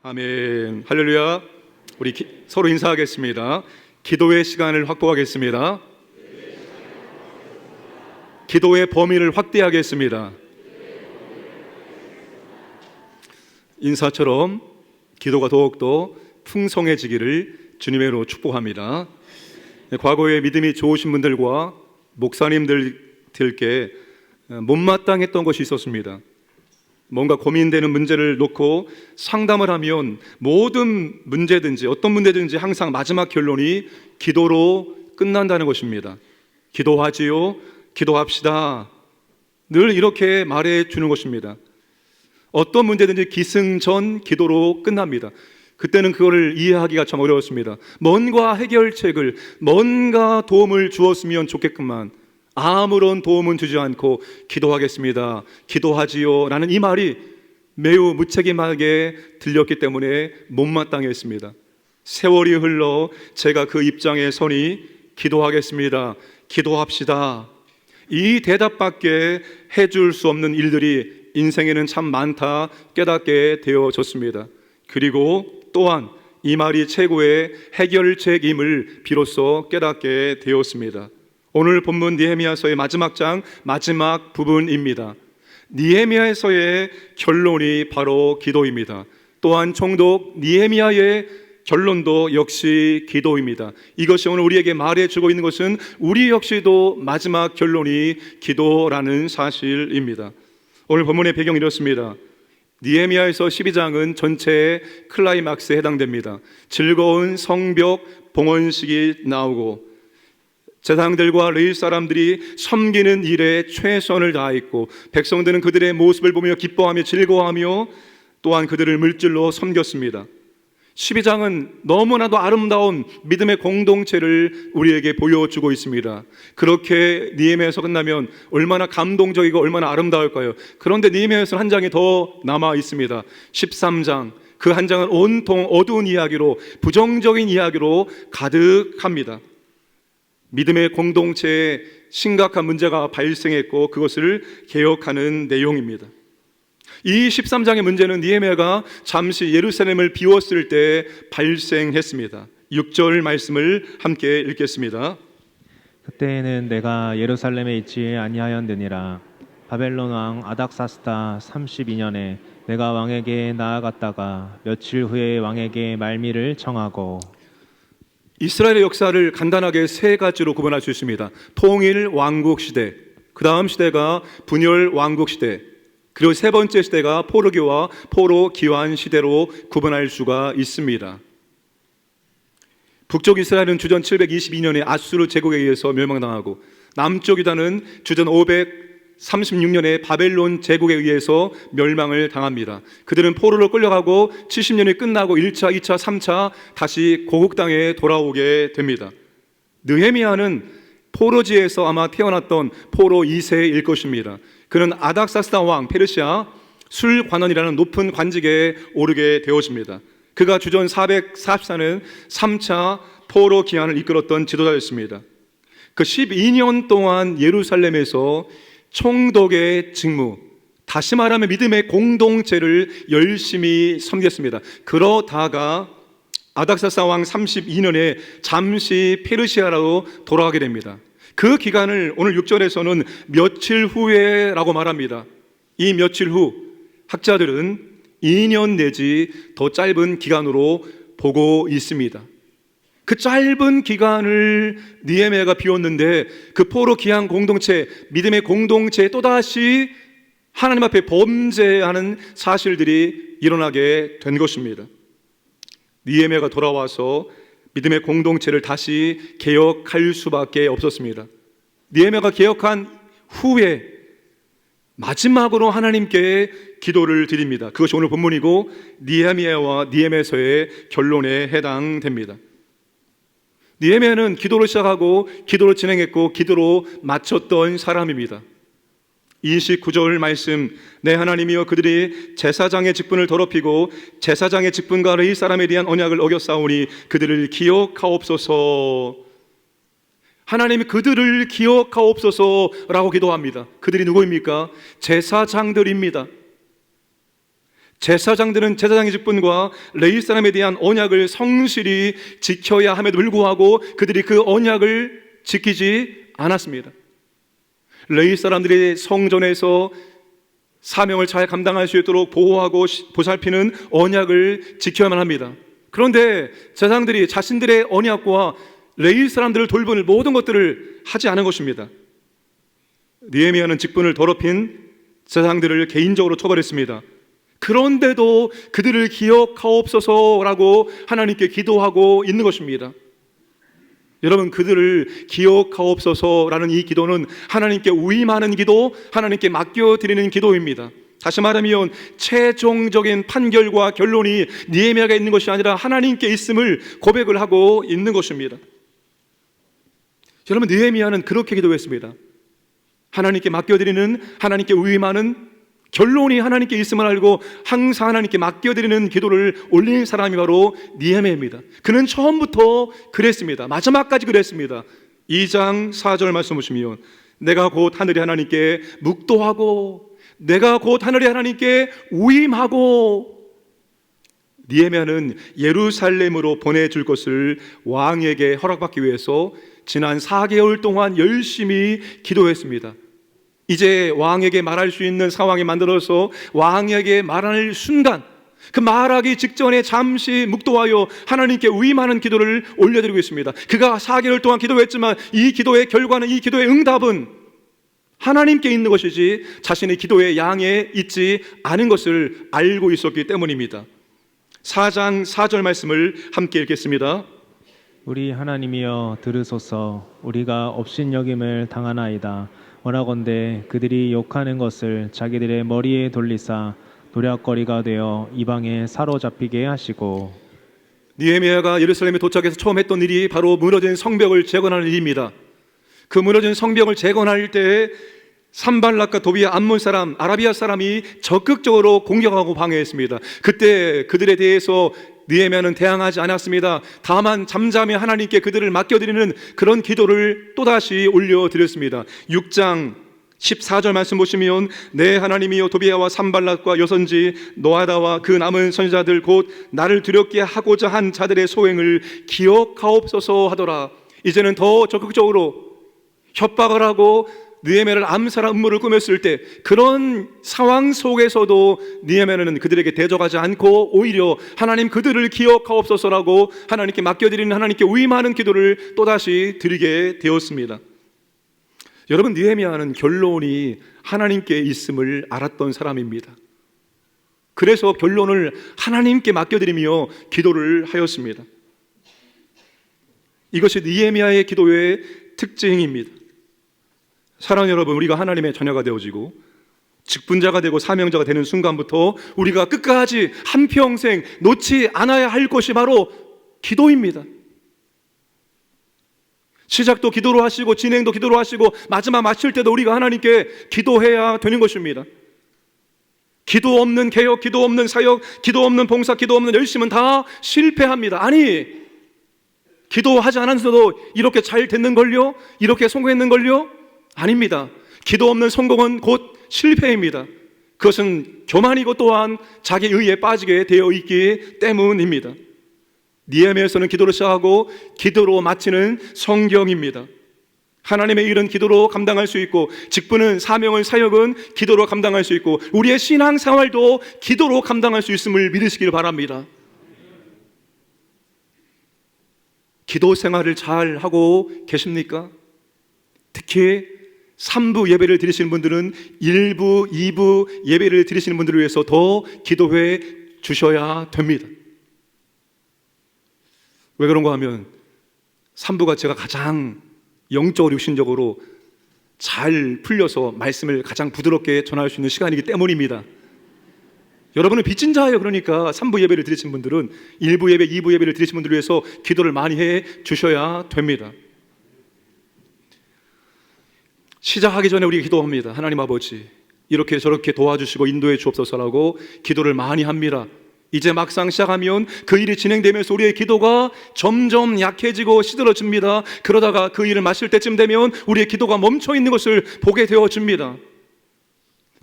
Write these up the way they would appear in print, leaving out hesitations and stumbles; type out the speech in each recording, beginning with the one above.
아멘. 할렐루야. 우리 서로 인사하겠습니다. 기도의 시간을 확보하겠습니다. 기도의 범위를 확대하겠습니다. 인사처럼 기도가 더욱더 풍성해지기를 주님의 이름으로 축복합니다. 과거에 믿음이 좋으신 분들과 목사님들께 못마땅했던 것이 있었습니다. 뭔가 고민되는 문제를 놓고 상담을 하면 모든 문제든지 어떤 문제든지 항상 마지막 결론이 기도로 끝난다는 것입니다. 기도하지요, 기도합시다. 늘 이렇게 말해 주는 것입니다. 어떤 문제든지 기승전 기도로 끝납니다. 그때는 그거를 이해하기가 참 어려웠습니다. 뭔가 해결책을, 뭔가 도움을 주었으면 좋겠구만. 아무런 도움은 주지 않고 기도하겠습니다, 기도하지요 라는 이 말이 매우 무책임하게 들렸기 때문에 못마땅했습니다. 세월이 흘러 제가 그 입장에 서니 기도하겠습니다, 기도합시다, 이 대답밖에 해줄 수 없는 일들이 인생에는 참 많다 깨닫게 되어졌습니다. 그리고 또한 이 말이 최고의 해결책임을 비로소 깨닫게 되었습니다. 오늘 본문 느헤미야서의 마지막 장 마지막 부분입니다. 느헤미야서의 결론이 바로 기도입니다. 또한 총독 느헤미야의 결론도 역시 기도입니다. 이것이 오늘 우리에게 말해주고 있는 것은 우리 역시도 마지막 결론이 기도라는 사실입니다. 오늘 본문의 배경이 이렇습니다. 느헤미야에서 12장은 전체의 클라이막스에 해당됩니다. 즐거운 성벽 봉헌식이 나오고 제사장들과 레위 사람들이 섬기는 일에 최선을 다했고 백성들은 그들의 모습을 보며 기뻐하며 즐거워하며 또한 그들을 물질로 섬겼습니다. 12장은 너무나도 아름다운 믿음의 공동체를 우리에게 보여주고 있습니다. 그렇게 느헤미야에서 끝나면 얼마나 감동적이고 얼마나 아름다울까요? 그런데 느헤미야에서는 한 장이 더 남아 있습니다. 13장, 그 한 장은 온통 어두운 이야기로, 부정적인 이야기로 가득합니다. 믿음의 공동체에 심각한 문제가 발생했고 그것을 개혁하는 내용입니다. 이 13장의 문제는 느헤미야가 잠시 예루살렘을 비웠을 때 발생했습니다. 6절 말씀을 함께 읽겠습니다. 그때에는 내가 예루살렘에 있지 아니하였느니라. 바벨론 왕 아닥사스다 32년에 내가 왕에게 나아갔다가 며칠 후에 왕에게 말미를 청하고. 이스라엘의 역사를 간단하게 세 가지로 구분할 수 있습니다. 통일 왕국 시대, 그 다음 시대가 분열 왕국 시대, 그리고 세 번째 시대가 포로기와 포로 기환 시대로 구분할 수가 있습니다. 북쪽 이스라엘은 주전 722년에 아수르 제국에 의해서 멸망당하고, 남쪽 유다는 주전 536년에 바벨론 제국에 의해서 멸망을 당합니다. 그들은 포로로 끌려가고 70년이 끝나고 1차, 2차, 3차 다시 고국 땅에 돌아오게 됩니다. 느헤미야는 포로지에서 아마 태어났던 포로 2세일 것입니다. 그는 아닥사스다 왕 페르시아 술관원이라는 높은 관직에 오르게 되어집니다. 그가 주전 444년 3차 포로 기한을 이끌었던 지도자였습니다. 그 12년 동안 예루살렘에서 총독의 직무, 다시 말하면 믿음의 공동체를 열심히 섬겼습니다. 그러다가 아닥사스다 왕 32년에 잠시 페르시아로 돌아가게 됩니다. 그 기간을 오늘 6절에서는 며칠 후에라고 말합니다. 이 며칠 후 학자들은 2년 내지 더 짧은 기간으로 보고 있습니다. 그 짧은 기간을 느헤미야가 비웠는데 그 포로 기한 공동체, 믿음의 공동체에 또다시 하나님 앞에 범죄하는 사실들이 일어나게 된 것입니다. 느헤미야가 돌아와서 믿음의 공동체를 다시 개혁할 수밖에 없었습니다. 느헤미야가 개혁한 후에 마지막으로 하나님께 기도를 드립니다. 그것이 오늘 본문이고 느헤미야와 느헤미야서의 결론에 해당됩니다. 느헤미야는 기도로 시작하고 기도로 진행했고 기도로 마쳤던 사람입니다. 29절 말씀, 내 하나님이여 그들이 제사장의 직분을 더럽히고 제사장의 직분과 레위 사람에 대한 언약을 어겼사오니 그들을 기억하옵소서. 하나님이 그들을 기억하옵소서라고 기도합니다. 그들이 누구입니까? 제사장들입니다. 제사장들은 제사장의 직분과 레위 사람에 대한 언약을 성실히 지켜야 함에도 불구하고 그들이 그 언약을 지키지 않았습니다. 레위 사람들이 성전에서 사명을 잘 감당할 수 있도록 보호하고 보살피는 언약을 지켜야만 합니다. 그런데 제사장들이 자신들의 언약과 레위 사람들을 돌보는 모든 것들을 하지 않은 것입니다. 느헤미야는 직분을 더럽힌 제사장들을 개인적으로 처벌했습니다. 그런데도 그들을 기억하옵소서라고 하나님께 기도하고 있는 것입니다. 여러분, 그들을 기억하옵소서라는 이 기도는 하나님께 위임하는 기도, 하나님께 맡겨드리는 기도입니다. 다시 말하면 최종적인 판결과 결론이 느헤미야가 있는 것이 아니라 하나님께 있음을 고백을 하고 있는 것입니다. 여러분, 느헤미야는 그렇게 기도했습니다. 하나님께 맡겨드리는, 하나님께 위임하는, 결론이 하나님께 있음을 알고 항상 하나님께 맡겨드리는 기도를 올린 사람이 바로 느헤미야입니다. 그는 처음부터 그랬습니다. 마지막까지 그랬습니다. 2장 4절 말씀 보시면 내가 곧 하늘의 하나님께 묵도하고 내가 곧 하늘의 하나님께 위임하고, 느헤미야는 예루살렘으로 보내줄 것을 왕에게 허락받기 위해서 지난 4개월 동안 열심히 기도했습니다. 이제 왕에게 말할 수 있는 상황이 만들어서 왕에게 말할 순간, 그 말하기 직전에 잠시 묵도하여 하나님께 위임하는 기도를 올려드리고 있습니다. 그가 4개월 동안 기도했지만 이 기도의 결과는, 이 기도의 응답은 하나님께 있는 것이지 자신의 기도의 양에 있지 않은 것을 알고 있었기 때문입니다. 4장 4절 말씀을 함께 읽겠습니다. 우리 하나님이여 들으소서. 우리가 업신여김을 당하나이다. 원하건대 그들이 욕하는 것을 자기들의 머리에 돌리사 도략거리가 되어 이방에 사로잡히게 하시고. 느헤미야가 예루살렘에 도착해서 처음 했던 일이 바로 무너진 성벽을 재건하는 일입니다. 그 무너진 성벽을 재건할 때 산발락과 도비아 암몬 사람, 아라비아 사람이 적극적으로 공격하고 방해했습니다. 그때 그들에 대해서 느헤미야는 대항하지 않았습니다. 다만 잠잠히 하나님께 그들을 맡겨드리는 그런 기도를 또다시 올려드렸습니다. 6장 14절 말씀 보시면 내 하나님이여 도비아와 산발락과 여선지 노아다와 그 남은 선지자들 곧 나를 두렵게 하고자 한 자들의 소행을 기억하옵소서 하더라. 이제는 더 적극적으로 협박을 하고 느헤미야를 암살한 음모를 꾸몄을 때 그런 상황 속에서도 느헤미야는 그들에게 대적하지 않고 오히려 하나님 그들을 기억하옵소서라고 하나님께 맡겨드리는, 하나님께 위임하는 기도를 또다시 드리게 되었습니다. 여러분, 느헤미야는 결론이 하나님께 있음을 알았던 사람입니다. 그래서 결론을 하나님께 맡겨드리며 기도를 하였습니다. 이것이 느헤미야의 기도의 특징입니다. 사랑하는 여러분, 우리가 하나님의 자녀가 되어지고 직분자가 되고 사명자가 되는 순간부터 우리가 끝까지 한평생 놓지 않아야 할 것이 바로 기도입니다. 시작도 기도로 하시고 진행도 기도로 하시고 마지막 마칠 때도 우리가 하나님께 기도해야 되는 것입니다. 기도 없는 개혁, 기도 없는 사역, 기도 없는 봉사, 기도 없는 열심은 다 실패합니다. 아니, 기도하지 않았어도 이렇게 잘 됐는걸요? 이렇게 성공했는걸요? 아닙니다. 기도 없는 성공은 곧 실패입니다. 그것은 교만이고 또한 자기 의에 빠지게 되어 있기 때문입니다. 느헤미야에서는 기도로 시작하고 기도로 마치는 성경입니다. 하나님의 일은 기도로 감당할 수 있고 직분은, 사명은, 사역은 기도로 감당할 수 있고 우리의 신앙생활도 기도로 감당할 수 있음을 믿으시길 바랍니다. 기도 생활을 잘 하고 계십니까? 특히 3부 예배를 드리시는 분들은 1부, 2부 예배를 드리시는 분들을 위해서 더 기도해 주셔야 됩니다. 왜 그런가 하면 3부가 제가 가장 영적으로 육신적으로 잘 풀려서 말씀을 가장 부드럽게 전할 수 있는 시간이기 때문입니다. 여러분은 빚진 자예요. 그러니까 3부 예배를 드리시는 분들은 1부 예배, 2부 예배를 드리시는 분들을 위해서 기도를 많이 해 주셔야 됩니다. 시작하기 전에 우리 기도합니다. 하나님 아버지, 이렇게 저렇게 도와주시고 인도해 주옵소서라고 기도를 많이 합니다. 이제 막상 시작하면 그 일이 진행되면서 우리의 기도가 점점 약해지고 시들어집니다. 그러다가 그 일을 마칠 때쯤 되면 우리의 기도가 멈춰 있는 것을 보게 되어집니다.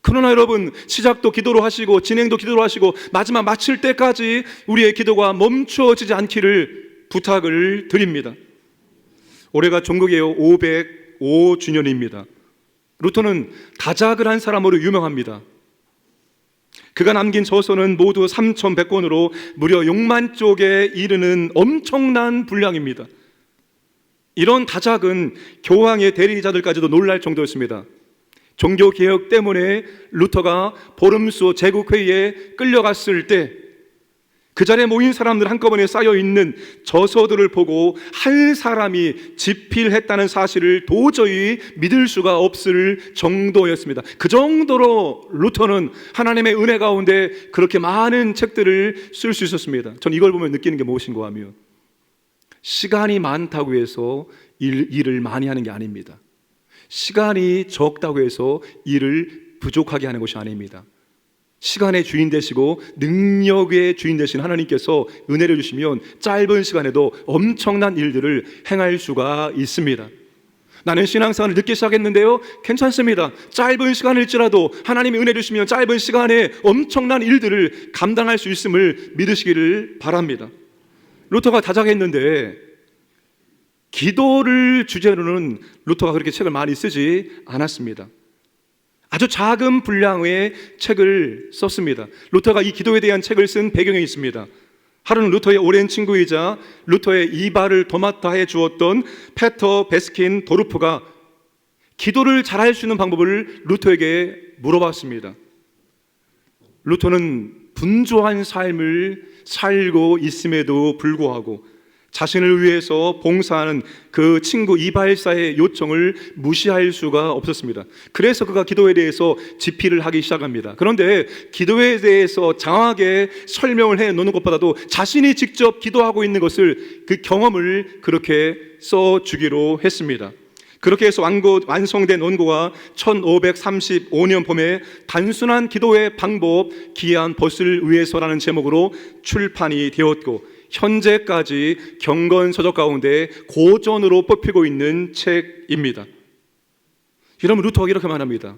그러나 여러분, 시작도 기도로 하시고 진행도 기도로 하시고 마지막 마칠 때까지 우리의 기도가 멈춰지지 않기를 부탁을 드립니다. 올해가 종교개혁 505주년입니다. 루터는 다작을 한 사람으로 유명합니다. 그가 남긴 저서는 모두 3,100권으로 무려 6만 쪽에 이르는 엄청난 분량입니다. 이런 다작은 교황의 대리자들까지도 놀랄 정도였습니다. 종교개혁 때문에 루터가 보름수 제국회의에 끌려갔을 때 그 자리에 모인 사람들 한꺼번에 쌓여있는 저서들을 보고 한 사람이 집필했다는 사실을 도저히 믿을 수가 없을 정도였습니다. 그 정도로 루터는 하나님의 은혜 가운데 그렇게 많은 책들을 쓸 수 있었습니다. 전 이걸 보면 느끼는 게 무엇인가 하면, 시간이 많다고 해서 일을 많이 하는 게 아닙니다. 시간이 적다고 해서 일을 부족하게 하는 것이 아닙니다. 시간의 주인 되시고 능력의 주인 되신 하나님께서 은혜를 주시면 짧은 시간에도 엄청난 일들을 행할 수가 있습니다. 나는 신앙생활을 늦게 시작했는데요, 괜찮습니다. 짧은 시간일지라도 하나님이 은혜 주시면 짧은 시간에 엄청난 일들을 감당할 수 있음을 믿으시기를 바랍니다. 루터가 다작했는데 기도를 주제로는 루터가 그렇게 책을 많이 쓰지 않았습니다. 아주 작은 분량의 책을 썼습니다. 루터가 이 기도에 대한 책을 쓴 배경이 있습니다. 하루는 루터의 오랜 친구이자 루터의 이발을 도맡아 해 주었던 페터 베스킨 도르프가 기도를 잘할 수 있는 방법을 루터에게 물어봤습니다. 루터는 분주한 삶을 살고 있음에도 불구하고 자신을 위해서 봉사하는 그 친구 이발사의 요청을 무시할 수가 없었습니다. 그래서 그가 기도에 대해서 집필을 하기 시작합니다. 그런데 기도에 대해서 장하게 설명을 해 놓는 것보다도 자신이 직접 기도하고 있는 것을, 그 경험을 그렇게 써주기로 했습니다. 그렇게 해서 완성된 원고가 1535년 봄에 단순한 기도의 방법, 기이한 벗을 위해서라는 제목으로 출판이 되었고, 현재까지 경건서적 가운데 고전으로 뽑히고 있는 책입니다. 여러분, 루터가 이렇게 말합니다.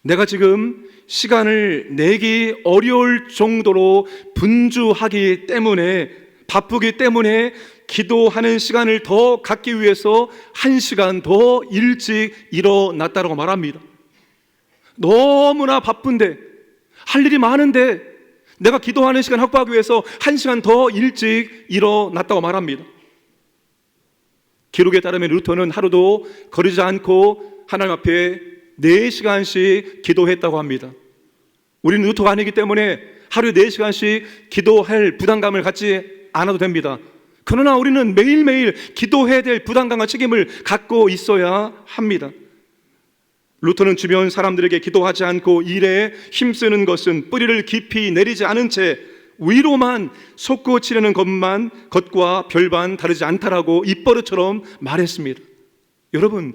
내가 지금 시간을 내기 어려울 정도로 분주하기 때문에, 바쁘기 때문에 기도하는 시간을 더 갖기 위해서 1시간 더 일찍 일어났다고 말합니다. 너무나 바쁜데, 할 일이 많은데 내가 기도하는 시간 확보하기 위해서 1시간 더 일찍 일어났다고 말합니다. 기록에 따르면 루터는 하루도 거르지 않고 하나님 앞에 4시간씩 기도했다고 합니다. 우리는 루터가 아니기 때문에 하루에 4시간씩 기도할 부담감을 갖지 않아도 됩니다. 그러나 우리는 매일매일 기도해야 될 부담감과 책임을 갖고 있어야 합니다. 루터는 주변 사람들에게 기도하지 않고 일에 힘쓰는 것은 뿌리를 깊이 내리지 않은 채 위로만 솟구치려는 것과 별반 다르지 않다라고 입버릇처럼 말했습니다. 여러분,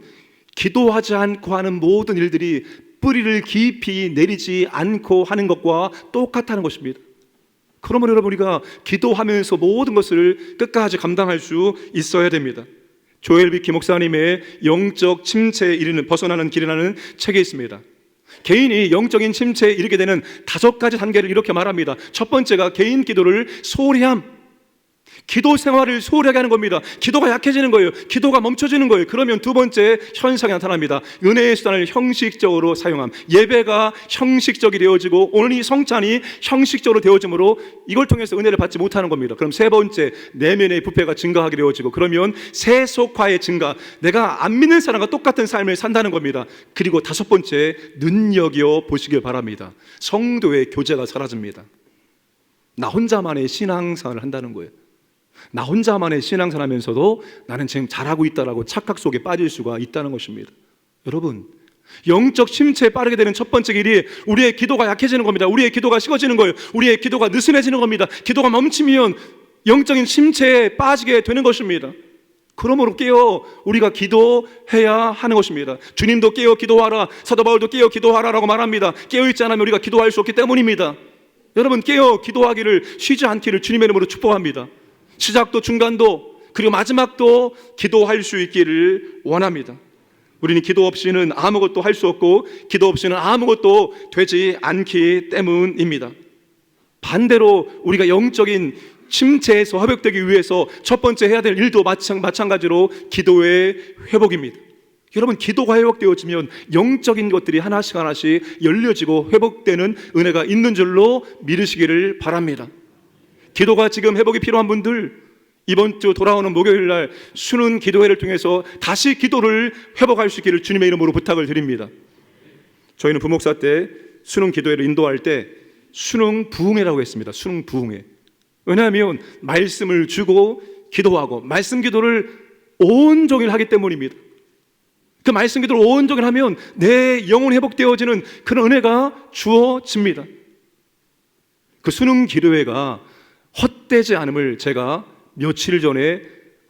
기도하지 않고 하는 모든 일들이 뿌리를 깊이 내리지 않고 하는 것과 똑같다는 것입니다. 그러면 여러분, 우리가 기도하면서 모든 것을 끝까지 감당할 수 있어야 됩니다. 조엘 비키 목사님의 영적 침체에 이르는 벗어나는 길이라는 책에 있습니다. 개인이 영적인 침체에 이르게 되는 5가지 단계를 이렇게 말합니다. 첫 번째가 개인 기도를 소홀히 함. 기도 생활을 소홀하게 하는 겁니다. 기도가 약해지는 거예요. 기도가 멈춰지는 거예요. 그러면 두 번째 현상이 나타납니다. 은혜의 수단을 형식적으로 사용함. 예배가 형식적이 되어지고 오늘 이 성찬이 형식적으로 되어지므로 이걸 통해서 은혜를 받지 못하는 겁니다. 그럼 세 번째, 내면의 부패가 증가하게 되어지고, 그러면 세속화의 증가, 내가 안 믿는 사람과 똑같은 삶을 산다는 겁니다. 그리고 5번째, 눈여겨 보시길 바랍니다. 성도의 교제가 사라집니다. 나 혼자만의 신앙생활을 한다는 거예요. 나 혼자만의 신앙생활 하면서도 나는 지금 잘하고 있다라고 착각 속에 빠질 수가 있다는 것입니다. 여러분, 영적 침체에 빠르게 되는 첫 번째 길이 우리의 기도가 약해지는 겁니다. 우리의 기도가 식어지는 거예요. 우리의 기도가 느슨해지는 겁니다. 기도가 멈추면 영적인 침체에 빠지게 되는 것입니다. 그러므로 깨어 우리가 기도해야 하는 것입니다. 주님도 깨어 기도하라, 사도 바울도 깨어 기도하라라고 말합니다. 깨어있지 않으면 우리가 기도할 수 없기 때문입니다. 여러분, 깨어 기도하기를, 쉬지 않기를 주님의 이름으로 축복합니다. 시작도 중간도 그리고 마지막도 기도할 수 있기를 원합니다. 우리는 기도 없이는 아무것도 할 수 없고 기도 없이는 아무것도 되지 않기 때문입니다. 반대로 우리가 영적인 침체에서 회복되기 위해서 첫 번째 해야 될 일도 마찬가지로 기도의 회복입니다. 여러분, 기도가 회복되어지면 영적인 것들이 하나씩 열려지고 회복되는 은혜가 있는 줄로 믿으시기를 바랍니다. 기도가 지금 회복이 필요한 분들, 이번 주 돌아오는 목요일 날 수능 기도회를 통해서 다시 기도를 회복할 수 있기를 주님의 이름으로 부탁을 드립니다. 저희는 부목사 때 수능 기도회를 인도할 때 수능 부흥회라고 했습니다. 수능 부흥회. 왜냐하면 말씀을 주고 기도하고 말씀 기도를 온종일 하기 때문입니다. 그 말씀 기도를 온종일 하면 내 영혼이 회복되어지는 그런 은혜가 주어집니다. 그 수능 기도회가 헛되지 않음을 제가 며칠 전에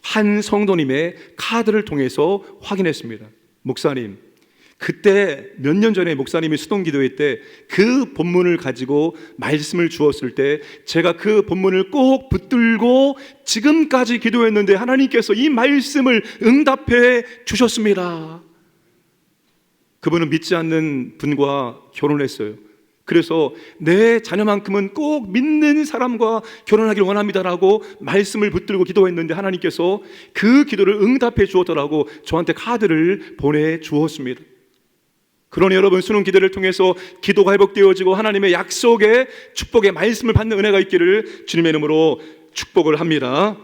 한 성도님의 카드를 통해서 확인했습니다. 목사님, 그때 몇 년 전에 목사님이 수동 기도회 때 그 본문을 가지고 말씀을 주었을 때 제가 그 본문을 꼭 붙들고 지금까지 기도했는데 하나님께서 이 말씀을 응답해 주셨습니다. 그분은 믿지 않는 분과 결혼했어요. 그래서 내 자녀만큼은 꼭 믿는 사람과 결혼하기를 원합니다라고 말씀을 붙들고 기도했는데 하나님께서 그 기도를 응답해 주었더라고 저한테 카드를 보내주었습니다. 그러니 여러분, 수능 기도를 통해서 기도가 회복되어지고 하나님의 약속의 축복의 말씀을 받는 은혜가 있기를 주님의 이름으로 축복을 합니다.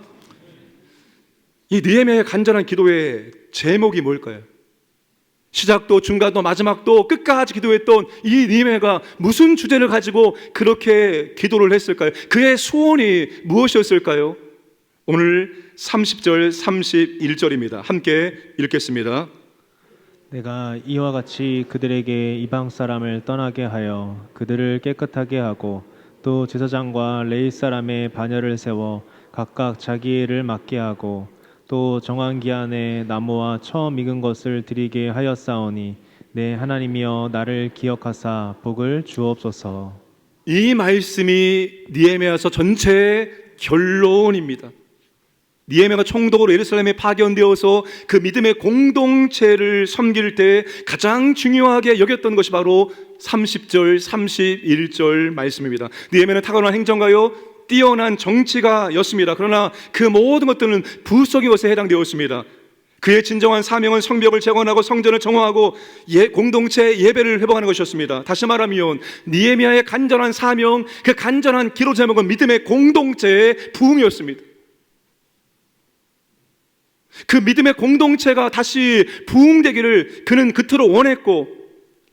이 느헤미야의 간절한 기도의 제목이 뭘까요? 시작도 중간도 마지막도 끝까지 기도했던 이 느헤미야가 무슨 주제를 가지고 그렇게 기도를 했을까요? 그의 소원이 무엇이었을까요? 오늘 30절 31절입니다. 함께 읽겠습니다. 내가 이와 같이 그들에게 이방 사람을 떠나게 하여 그들을 깨끗하게 하고 또 제사장과 레위 사람의 반열을 세워 각각 자기 일을 맡게 하고 또 정한 기한에 나무와 처음 익은 것을 드리게 하였사오니 내 하나님이여 나를 기억하사 복을 주옵소서. 이 말씀이 느헤미야서 전체의 결론입니다. 느헤미야가 총독으로 예루살렘에 파견되어서 그 믿음의 공동체를 섬길 때 가장 중요하게 여겼던 것이 바로 30절 31절 말씀입니다. 느헤미야는 탁월한 행정가요 뛰어난 정치가였습니다. 그러나 그 모든 것들은 부수적인 것에 해당되었습니다. 그의 진정한 사명은 성벽을 재건하고 성전을 정화하고 공동체 예배를 회복하는 것이었습니다. 다시 말하면 느헤미야의 간절한 사명, 그 간절한 기도 제목은 믿음의 공동체의 부흥이었습니다. 그 믿음의 공동체가 다시 부흥되기를 그는 그토록 원했고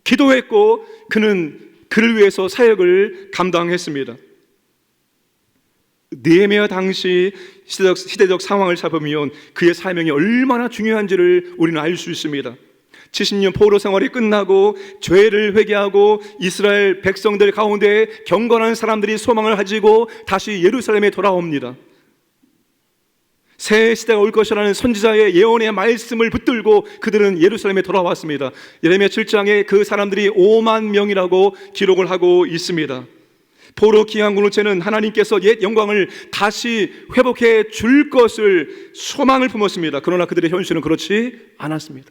기도했고 그는 그를 위해서 사역을 감당했습니다. 느헤미야 당시 시대적 상황을 살펴보면 그의 사명이 얼마나 중요한지를 우리는 알 수 있습니다. 70년 포로 생활이 끝나고 죄를 회개하고 이스라엘 백성들 가운데 경건한 사람들이 소망을 가지고 다시 예루살렘에 돌아옵니다. 새 시대가 올 것이라는 선지자의 예언의 말씀을 붙들고 그들은 예루살렘에 돌아왔습니다. 예레미야 7장에 그 사람들이 5만 명이라고 기록을 하고 있습니다. 포로 기한 공동체는 하나님께서 옛 영광을 다시 회복해 줄 것을 소망을 품었습니다. 그러나 그들의 현실은 그렇지 않았습니다.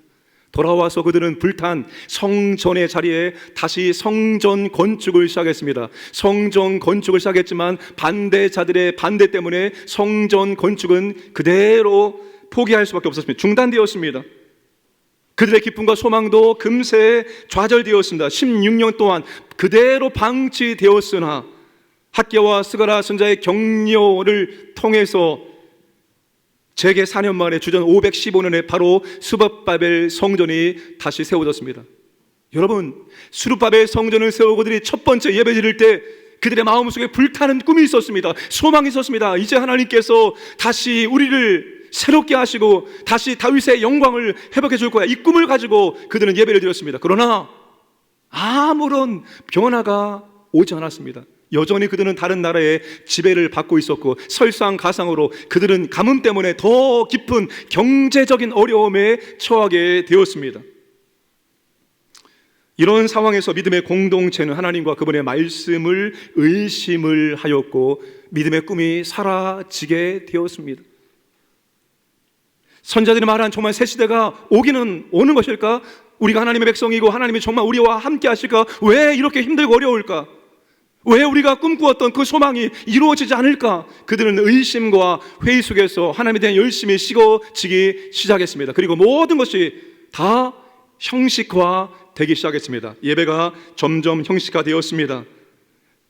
돌아와서 그들은 불탄 성전의 자리에 다시 성전 건축을 시작했습니다. 성전 건축을 시작했지만 반대자들의 반대 때문에 성전 건축은 그대로 포기할 수밖에 없었습니다. 중단되었습니다. 그들의 기쁨과 소망도 금세 좌절되었습니다. 16년 동안 그대로 방치되었으나 학개와 스가랴 선지자의 격려를 통해서 재개 4년 만에 주전 515년에 바로 스룹바벨 성전이 다시 세워졌습니다. 여러분, 스룹바벨 성전을 세우고 그들이 첫 번째 예배 드릴 때 그들의 마음속에 불타는 꿈이 있었습니다. 소망이 있었습니다. 이제 하나님께서 다시 우리를 새롭게 하시고 다시 다윗의 영광을 회복해 줄 거야. 이 꿈을 가지고 그들은 예배를 드렸습니다. 그러나 아무런 변화가 오지 않았습니다. 여전히 그들은 다른 나라의 지배를 받고 있었고 설상가상으로 그들은 가뭄 때문에 더 깊은 경제적인 어려움에 처하게 되었습니다. 이런 상황에서 믿음의 공동체는 하나님과 그분의 말씀을 의심을 하였고 믿음의 꿈이 사라지게 되었습니다. 선자들이 말한 정말 새 시대가 오기는 오는 것일까? 우리가 하나님의 백성이고 하나님이 정말 우리와 함께 하실까? 왜 이렇게 힘들고 어려울까? 왜 우리가 꿈꾸었던 그 소망이 이루어지지 않을까? 그들은 의심과 회의 속에서 하나님에 대한 열심이 식어지기 시작했습니다. 그리고 모든 것이 다 형식화되기 시작했습니다. 예배가 점점 형식화되었습니다.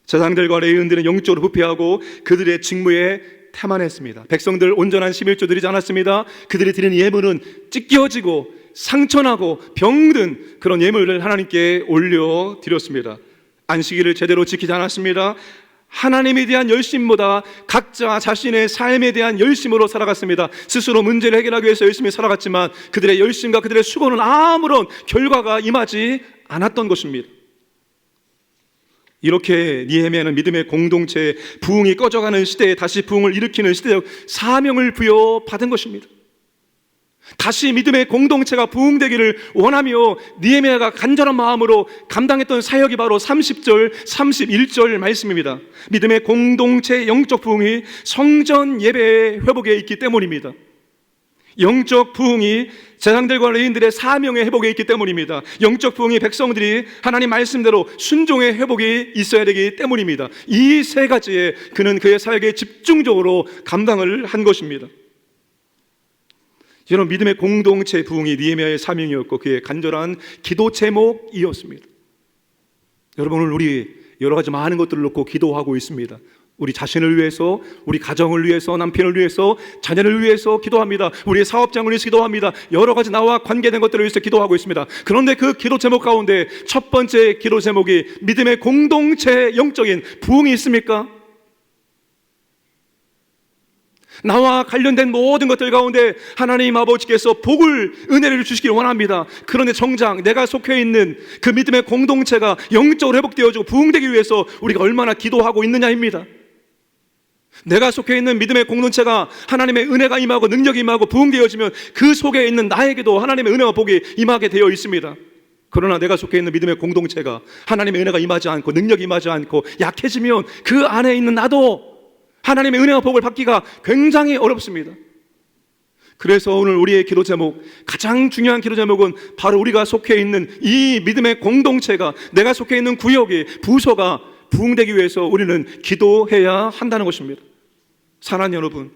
제사장들과 레위인들은 영적으로 부패하고 그들의 직무에 태만했습니다. 백성들 온전한 11조 드리지 않았습니다. 그들이 드리는 예물은 찢겨지고 상처나고 병든 그런 예물을 하나님께 올려드렸습니다. 안식일을 제대로 지키지 않았습니다. 하나님에 대한 열심보다 각자 자신의 삶에 대한 열심으로 살아갔습니다. 스스로 문제를 해결하기 위해서 열심히 살아갔지만 그들의 열심과 그들의 수고는 아무런 결과가 임하지 않았던 것입니다. 이렇게 느헤미야는 믿음의 공동체, 부흥이 꺼져가는 시대에 다시 부흥을 일으키는 시대적 사명을 부여받은 것입니다. 다시 믿음의 공동체가 부흥되기를 원하며 느헤미야가 간절한 마음으로 감당했던 사역이 바로 30절, 31절 말씀입니다. 믿음의 공동체 영적 부흥이 성전 예배의 회복에 있기 때문입니다. 영적 부흥이 제사장들과 레위인들의 사명의 회복에 있기 때문입니다. 영적 부흥이 백성들이 하나님 말씀대로 순종의 회복이 있어야 되기 때문입니다. 이 세 가지에 그는 그의 사역에 집중적으로 감당을 한 것입니다. 여러분, 믿음의 공동체 부흥이 느헤미야의 사명이었고 그의 간절한 기도 제목이었습니다. 여러분, 오늘 우리 여러 가지 많은 것들을 놓고 기도하고 있습니다. 우리 자신을 위해서, 우리 가정을 위해서, 남편을 위해서, 자녀를 위해서 기도합니다. 우리의 사업장을 위해서 기도합니다. 여러 가지 나와 관계된 것들을 위해서 기도하고 있습니다. 그런데 그 기도 제목 가운데 첫 번째 기도 제목이 믿음의 공동체 영적인 부흥이 있습니까? 나와 관련된 모든 것들 가운데 하나님 아버지께서 복을, 은혜를 주시길 원합니다. 그런데 정작 내가 속해 있는 그 믿음의 공동체가 영적으로 회복되어지고 부흥되기 위해서 우리가 얼마나 기도하고 있느냐입니다. 내가 속해 있는 믿음의 공동체가 하나님의 은혜가 임하고 능력이 임하고 부흥되어지면 그 속에 있는 나에게도 하나님의 은혜와 복이 임하게 되어 있습니다. 그러나 내가 속해 있는 믿음의 공동체가 하나님의 은혜가 임하지 않고 능력이 임하지 않고 약해지면 그 안에 있는 나도 하나님의 은혜와 복을 받기가 굉장히 어렵습니다. 그래서 오늘 우리의 기도 제목, 가장 중요한 기도 제목은 바로 우리가 속해 있는 이 믿음의 공동체가, 내가 속해 있는 구역이, 부서가 부흥되기 위해서 우리는 기도해야 한다는 것입니다. 사랑하는 여러분,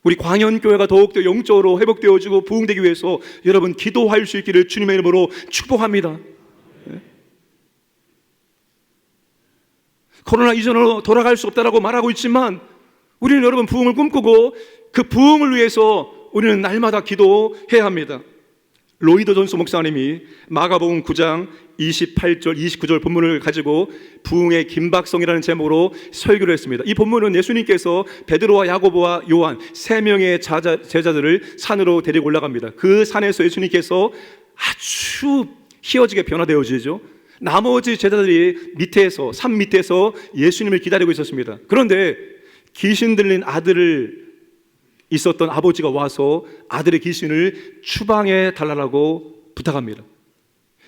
우리 광연교회가 더욱더 영적으로 회복되어지고 부흥되기 위해서 여러분 기도할 수 있기를 주님의 이름으로 축복합니다. 코로나 이전으로 돌아갈 수 없다라고 말하고 있지만 우리는 여러분 부흥을 꿈꾸고 그 부흥을 위해서 우리는 날마다 기도해야 합니다. 로이더 존스 목사님이 마가복음 9장 28절, 29절 본문을 가지고 부흥의 긴박성이라는 제목으로 설교를 했습니다. 이 본문은 예수님께서 베드로와 야고보와 요한 세 명의 제자들을 산으로 데리고 올라갑니다. 그 산에서 예수님께서 아주 희어지게 변화되어지죠. 나머지 제자들이 밑에서, 산 밑에서 예수님을 기다리고 있었습니다. 그런데 귀신 들린 아들을 있었던 아버지가 와서 아들의 귀신을 추방해 달라고 부탁합니다.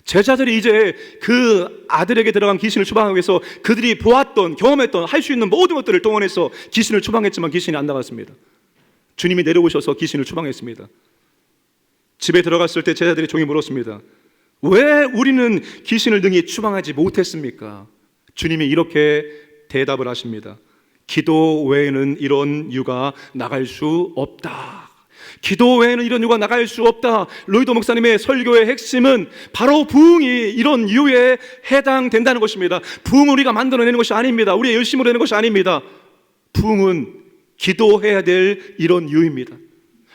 제자들이 이제 그 아들에게 들어간 귀신을 추방하기 위해서 그들이 보았던, 경험했던, 할 수 있는 모든 것들을 동원해서 귀신을 추방했지만 귀신이 안 나갔습니다. 주님이 내려오셔서 귀신을 추방했습니다. 집에 들어갔을 때 제자들이 종이 물었습니다. 왜 우리는 귀신을 능히 추방하지 못했습니까? 주님이 이렇게 대답을 하십니다. 기도 외에는 이런 유가 나갈 수 없다. 기도 외에는 이런 유가 나갈 수 없다. 로이더 목사님의 설교의 핵심은 바로 부흥이 이런 유에 해당된다는 것입니다. 부흥을 우리가 만들어내는 것이 아닙니다. 우리의 열심으로 되는 것이 아닙니다. 부흥은 기도해야 될 이런 유입니다.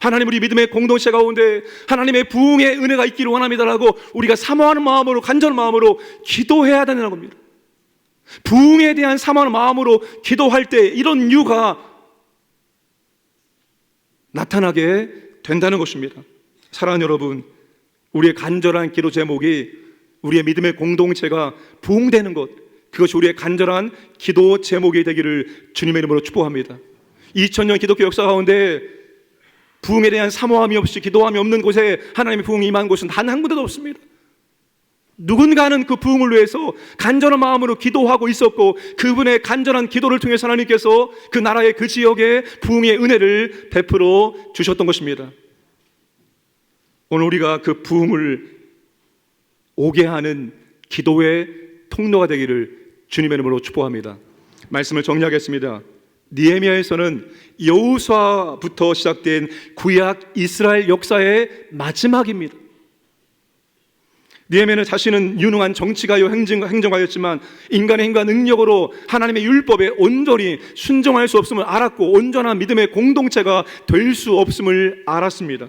하나님, 우리 믿음의 공동체 가운데 하나님의 부흥의 은혜가 있기를 원합니다라고 우리가 사모하는 마음으로, 간절한 마음으로 기도해야 된다는 겁니다. 부흥에 대한 사모하는 마음으로 기도할 때 이런 유가 나타나게 된다는 것입니다. 사랑하는 여러분, 우리의 간절한 기도 제목이 우리의 믿음의 공동체가 부흥되는 것, 그것이 우리의 간절한 기도 제목이 되기를 주님의 이름으로 축복합니다. 2000년 기독교 역사 가운데 부흥에 대한 사모함이 없이 기도함이 없는 곳에 하나님의 부흥이 임한 곳은 단 한 군데도 없습니다. 누군가는 그 부흥을 위해서 간절한 마음으로 기도하고 있었고 그분의 간절한 기도를 통해서 하나님께서 그 나라의 그 지역에 부흥의 은혜를 베풀어 주셨던 것입니다. 오늘 우리가 그 부흥을 오게 하는 기도의 통로가 되기를 주님의 이름으로 축복합니다. 말씀을 정리하겠습니다. 느헤미야에서는 여호수아부터 시작된 구약 이스라엘 역사의 마지막입니다. 느헤미야는 자신은 유능한 정치가요 행정가였지만 인간의 힘과 능력으로 하나님의 율법에 온전히 순종할 수 없음을 알았고 온전한 믿음의 공동체가 될 수 없음을 알았습니다.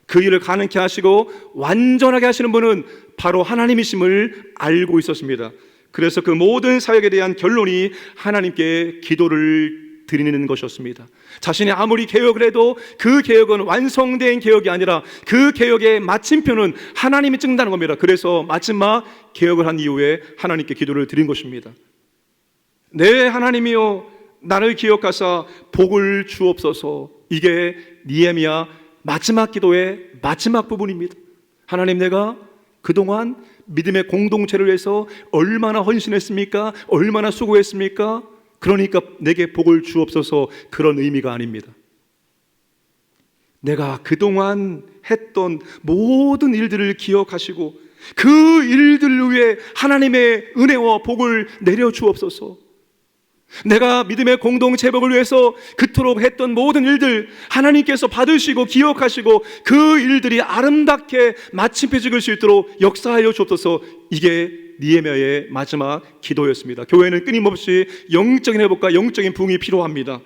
그 일을 가능케 하시고 완전하게 하시는 분은 바로 하나님이심을 알고 있었습니다. 그래서 그 모든 사역에 대한 결론이 하나님께 기도를 드리는 것이었습니다. 자신이 아무리 개혁을 해도 그 개혁은 완성된 개혁이 아니라 그 개혁의 마침표는 하나님이 찍는다는 겁니다. 그래서 마지막 개혁을 한 이후에 하나님께 기도를 드린 것입니다. 내 하나님이여 나를 기억하사 복을 주옵소서. 이게 느헤미야 마지막 기도의 마지막 부분입니다. 하나님, 내가 그동안 믿음의 공동체를 위해서 얼마나 헌신했습니까? 얼마나 수고했습니까? 그러니까 내게 복을 주옵소서, 그런 의미가 아닙니다. 내가 그동안 했던 모든 일들을 기억하시고 그 일들을 위해 하나님의 은혜와 복을 내려 주옵소서. 내가 믿음의 공동체복을 위해서 그토록 했던 모든 일들 하나님께서 받으시고 기억하시고 그 일들이 아름답게 마침표 찍을 수 있도록 역사하여 주옵소서. 이게 느헤미야의 마지막 기도였습니다. 교회는 끊임없이 영적인 회복과 영적인 부흥이 필요합니다.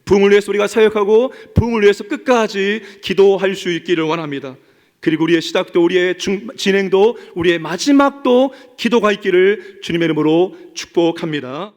부흥을 위해서 우리가 사역하고 부흥을 위해서 끝까지 기도할 수 있기를 원합니다. 그리고 우리의 시작도 우리의 진행도 우리의 마지막도 기도가 있기를 주님의 이름으로 축복합니다.